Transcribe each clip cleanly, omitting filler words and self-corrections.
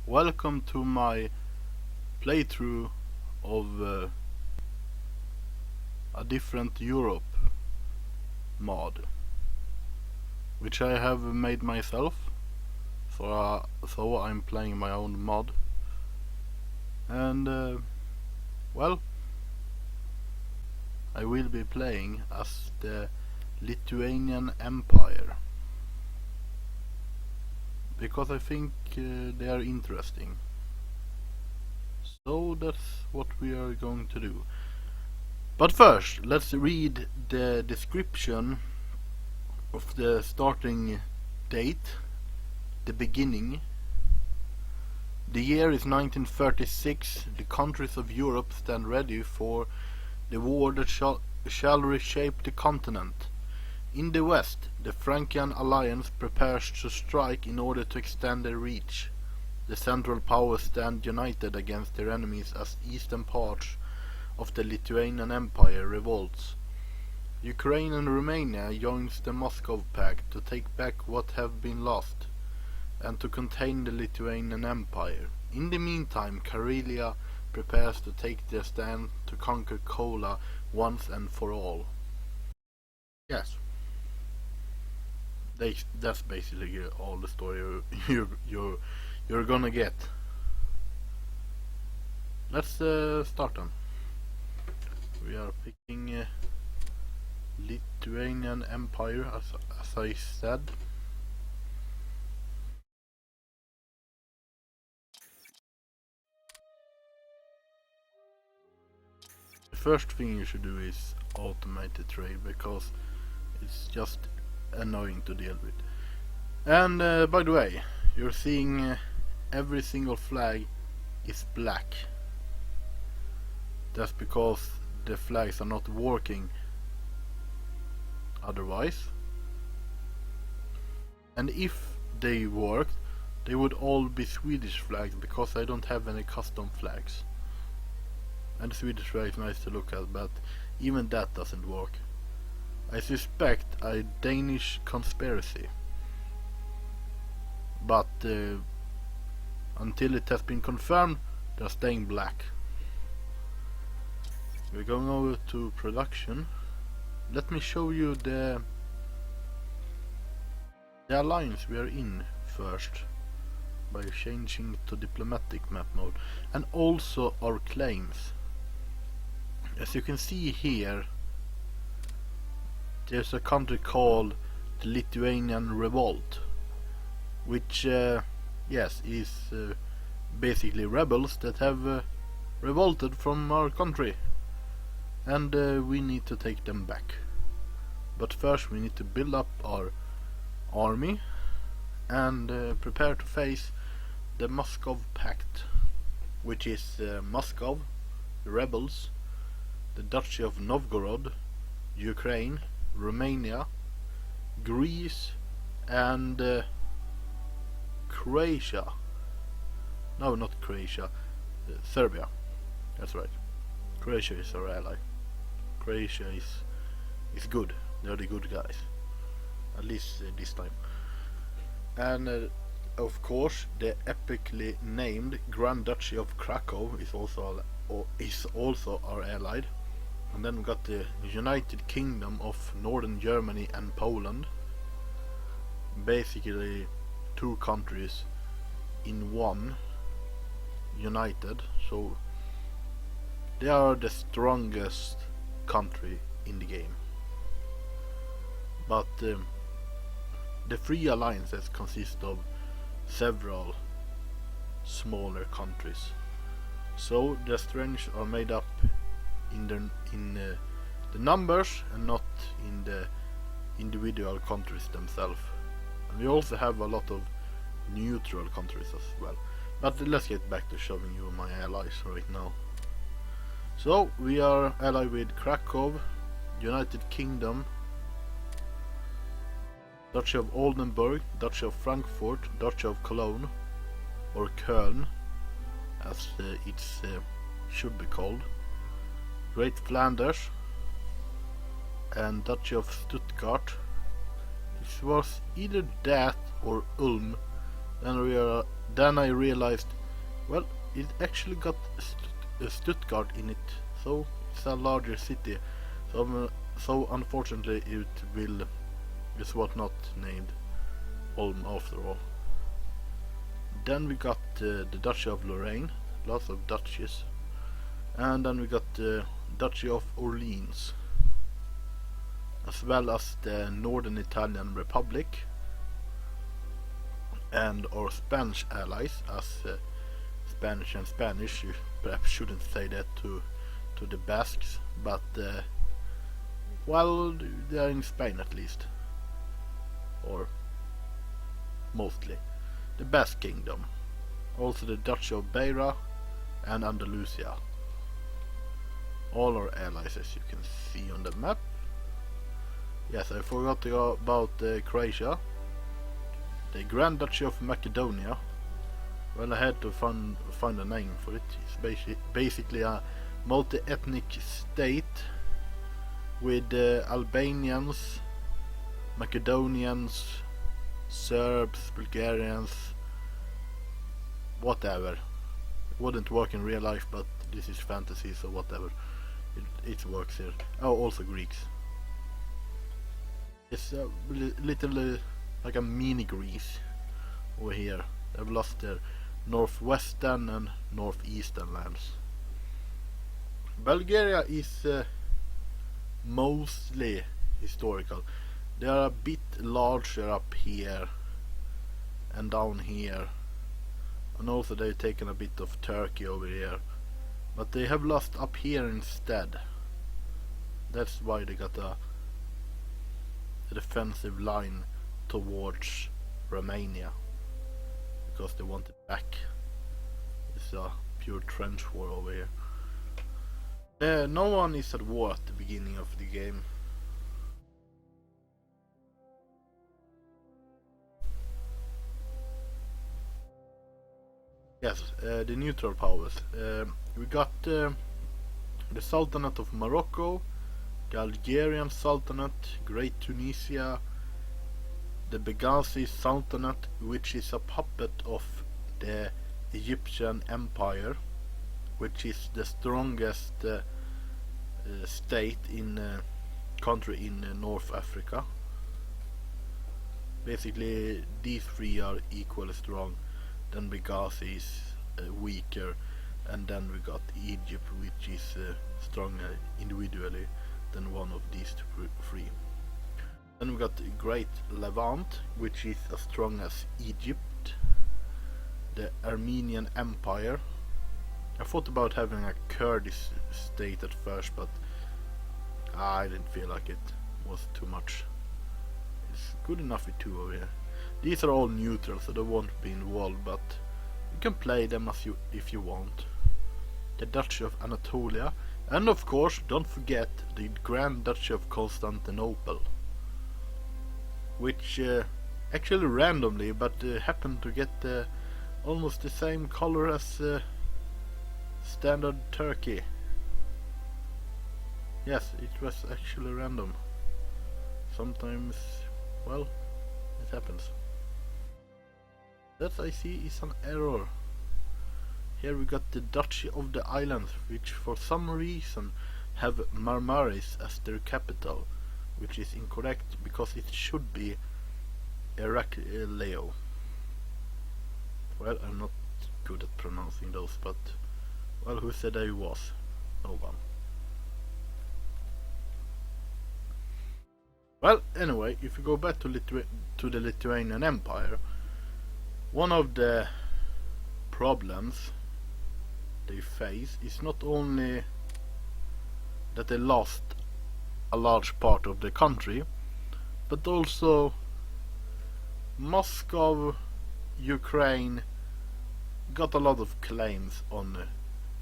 Welcome to my playthrough of a different Europe mod, which I have made myself. So I'm playing my own mod, and well, I will be playing as the Lithuanian Empire because I think they are interesting. So that's what we are going to do. But first, let's read the description of the starting date, the beginning. The year is 1936. The countries of Europe stand ready for the war that shall reshape the continent. In the west, the Frankian alliance prepares to strike in order to extend their reach. The Central Powers stand united against their enemies as eastern parts of the Lithuanian Empire revolts. Ukraine and Romania joins the Moscow Pact to take back what have been lost and to contain the Lithuanian Empire. In the meantime, Karelia prepares to take their stand to conquer Kola once and for all. Yes, that's basically all the story you're gonna get. Let's start then. We are picking Lithuanian Empire as I said. The first thing you should do is automate the trade because it's just annoying to deal with. And by the way, you're seeing every single flag is black. That's because the flags are not working otherwise. And if they worked, they would all be Swedish flags because I don't have any custom flags. And the Swedish flag is nice to look at, but even that doesn't work. I suspect a Danish conspiracy, but until it has been confirmed, they're staying black. We're going over to production. Let me show you the alliance we are in first by changing to diplomatic map mode, and also our claims. As you can see here, there's a country called the Lithuanian Revolt, which yes, is basically rebels that have revolted from our country, and we need to take them back. But first we need to build up our army and prepare to face the Moscow Pact, which is Moscow, the rebels, the Duchy of Novgorod, Ukraine, Romania, Greece, and Croatia. No, not Croatia, Serbia. That's right. Croatia is our ally. Croatia is good. They're the good guys, at least this time. And of course, the epically named Grand Duchy of Krakow is also our allied. And then we got the United Kingdom of Northern Germany and Poland. Basically, two countries in one, united. So they are the strongest country in the game. But the three alliances consist of several smaller countries. So the strengths are made up in the numbers and not in the individual countries themselves. And we also have a lot of neutral countries as well. But let's get back to showing you my allies right now. So we are allied with Krakow, United Kingdom, Duchy of Oldenburg, Duchy of Frankfurt, Duchy of Cologne, or Köln as it should be called, Great Flanders, and Duchy of Stuttgart. It was either that or Ulm Then I realized, well, it actually got Stuttgart in it, so it's a larger city. So unfortunately, is what not named Ulm after all. Then we got the Duchy of Lorraine, lots of duchies, and then we got the Duchy of Orleans, as well as the Northern Italian Republic, and our Spanish allies, as Spanish and Spanish. You perhaps shouldn't say that to the Basques, but well, they are in Spain at least, or mostly. The Basque Kingdom, also the Duchy of Beira and Andalusia. All our allies, as you can see on the map. Yes, I forgot about Croatia. The Grand Duchy of Macedonia. Well, I had to find a name for it. It's basically a multi-ethnic state with Albanians, Macedonians, Serbs, Bulgarians, whatever. It wouldn't work in real life, but this is fantasy, so whatever. It works here. Oh, also Greeks. It's a little like a mini Greece over here. They've lost their northwestern and northeastern lands. Bulgaria is mostly historical. They are a bit larger up here and down here, and also they've taken a bit of Turkey over here, but they have lost up here instead. That's why they got a defensive line towards Romania, because they want it back. It's a pure trench war over here. No one is at war at the beginning of the game. Yes, the neutral powers. We got the Sultanate of Morocco, the Algerian Sultanate, Great Tunisia, the Benghazi Sultanate, which is a puppet of the Egyptian Empire, which is the strongest state in country in North Africa. Basically, these three are equally strong. Then Benghazi is weaker, and then we got Egypt, which is stronger individually than one of these three. Then we got the Great Levant, which is as strong as Egypt. The Armenian Empire. I thought about having a Kurdish state at first, but I didn't feel like it was too much. It's good enough with two over here. These are all neutral, so they won't be involved, but you can play them as if you want. The Duchy of Anatolia, and of course, don't forget the Grand Duchy of Constantinople, which actually randomly, but happened to get almost the same color as standard Turkey. Yes, it was actually random. Sometimes, well, it happens. That I see is an error. Here we got the Duchy of the Islands, which for some reason have Marmaris as their capital, which is incorrect because it should be Heraklion. Well, I'm not good at pronouncing those, but well, who said I was? No one. Well, anyway, if you go back to the Lithuanian Empire, one of the problems they face is not only that they lost a large part of the country, but also Moscow, Ukraine got a lot of claims on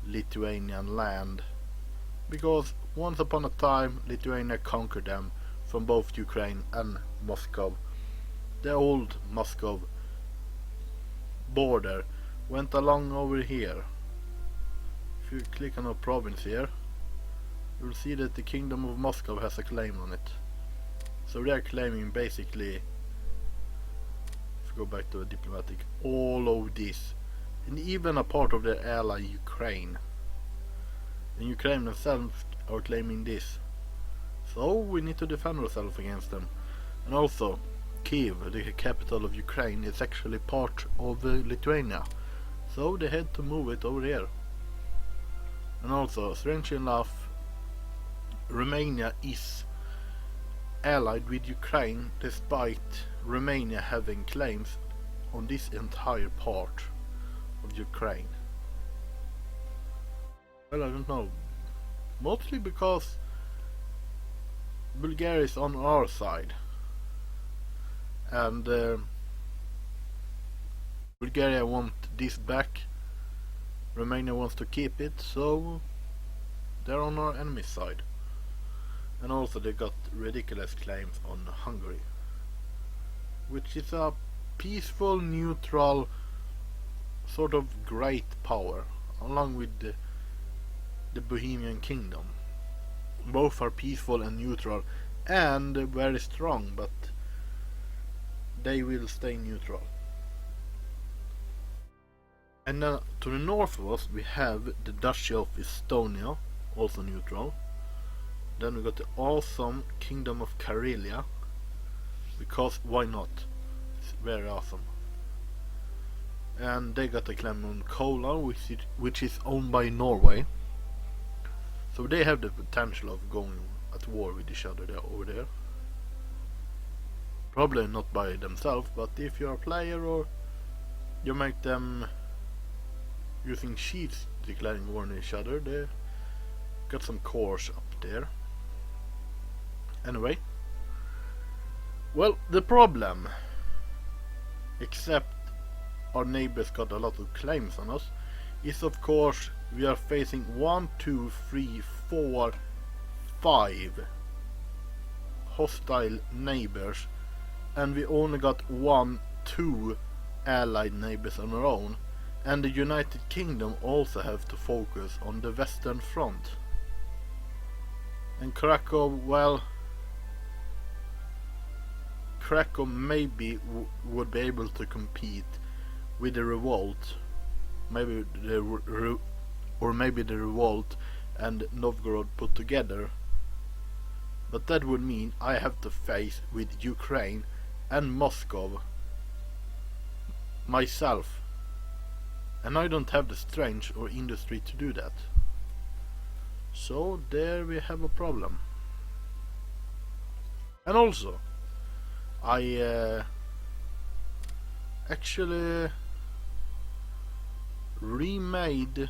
Lithuanian land, because once upon a time Lithuania conquered them from both Ukraine and Moscow. The old Moscow border went along over here. If you click on a province here, you'll see that the Kingdom of Moscow has a claim on it. So they are claiming basically, if you go back to a diplomatic. All of this, and even a part of their ally Ukraine. And Ukraine themselves are claiming this. So we need to defend ourselves against them. And also, Kiev, the capital of Ukraine, is actually part of Lithuania. So they had to move it over here. And also, strangely enough, Romania is allied with Ukraine despite Romania having claims on this entire part of Ukraine. Well, I don't know. Mostly because Bulgaria is on our side. And Bulgaria wants this back. Romania wants to keep it, so they're on our enemy side. And also they got ridiculous claims on Hungary, which is a peaceful, neutral, sort of great power, along with the Bohemian Kingdom. Both are peaceful and neutral, and very strong, but they will stay neutral. And to the north of us we have the Duchy of Estonia, also neutral. Then we got the awesome Kingdom of Karelia, because why not? It's very awesome. And they got a claim on Kola, which is owned by Norway. So they have the potential of going at war with each other over there. Probably not by themselves, but if you're a player or you make them using sheets declaring war on each other, they got some cores up there. Anyway, well, the problem, except our neighbors got a lot of claims on us, is of course we are facing 1, 2, 3, 4, 5 hostile neighbors, and we only got 1, 2 allied neighbors on our own, and the United Kingdom also have to focus on the Western Front. And Krakow, well, Krakow maybe would be able to compete with the revolt, maybe the revolt and Novgorod put together, but that would mean I have to face with Ukraine and Moscow myself, and I don't have the strength or industry to do that. So there we have a problem. And also, I actually remade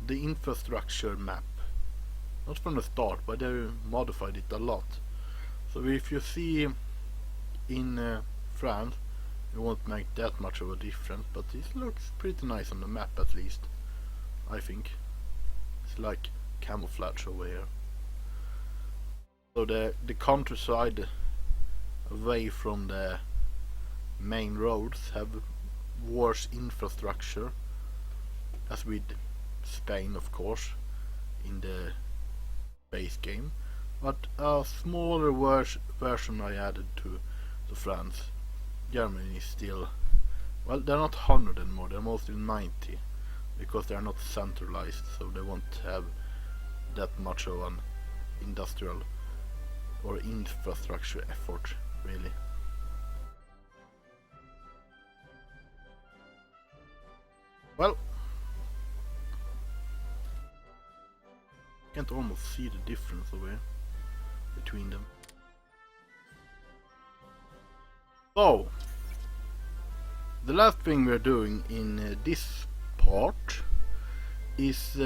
the infrastructure map. Not from the start, but they modified it a lot. So if you see in France, it won't make that much of a difference, but it looks pretty nice on the map at least, I think. It's like camouflage over here. So the countryside away from the main roads have worse infrastructure, as with Spain of course in the base game, but a smaller version I added to France. Germany is still, well, they're not 100 anymore, they're mostly 90, because they're not centralized, so they won't have that much of an industrial or infrastructure effort, really. Well, can't almost see the difference over here between them. So, the last thing we're doing in this part is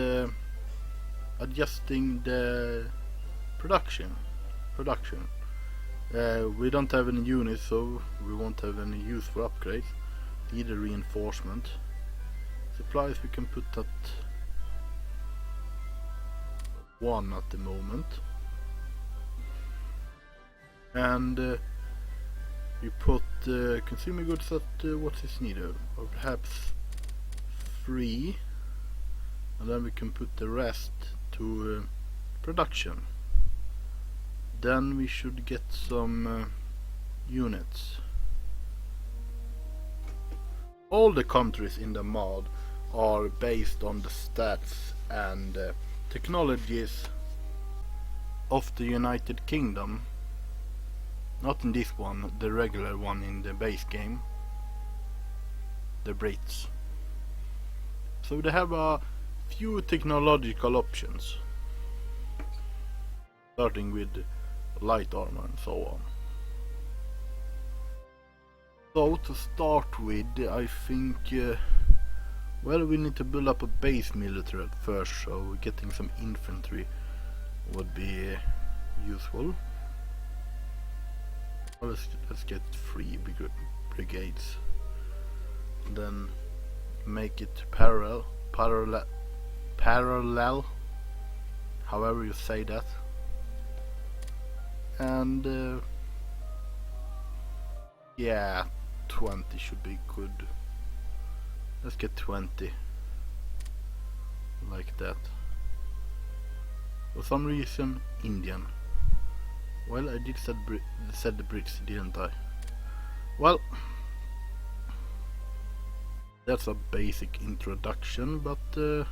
adjusting the production. We don't have any units, so we won't have any use for upgrades. Need a reinforcement. Supplies we can put at 1 at the moment, and you put consumer goods at what is needed, or perhaps 3, and then we can put the rest to production. Then we should get some units. All the countries in the mod are based on the stats and technologies of the United Kingdom. Not in this one, the regular one in the base game. The Brits. So they have a few technological options. Starting with light armor and so on. So to start with, I think well, we need to build up a base military at first, so getting some infantry would be useful. Well, let's get 3 brigades. Then make it parallel, however you say that. And yeah, 20 should be good. Let's get 20 like that. For some reason, Indian. Well, I did said the Brits, didn't I? Well, that's a basic introduction, but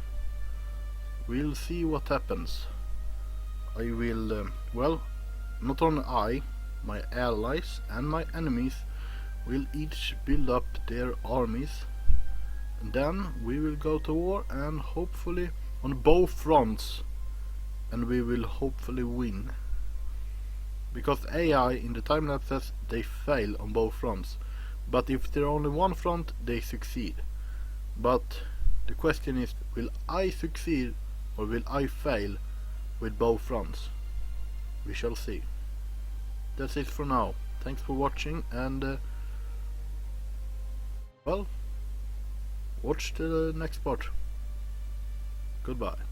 we'll see what happens. I will, well, not only I, my allies and my enemies will each build up their armies, and then we will go to war, and hopefully on both fronts, and we will hopefully win. Because AI in the time lapses, they fail on both fronts, but if they're only one front, they succeed. But the question is, will I succeed or will I fail with both fronts? We shall see. That's it for now. Thanks for watching, and well, watch the next part. Goodbye.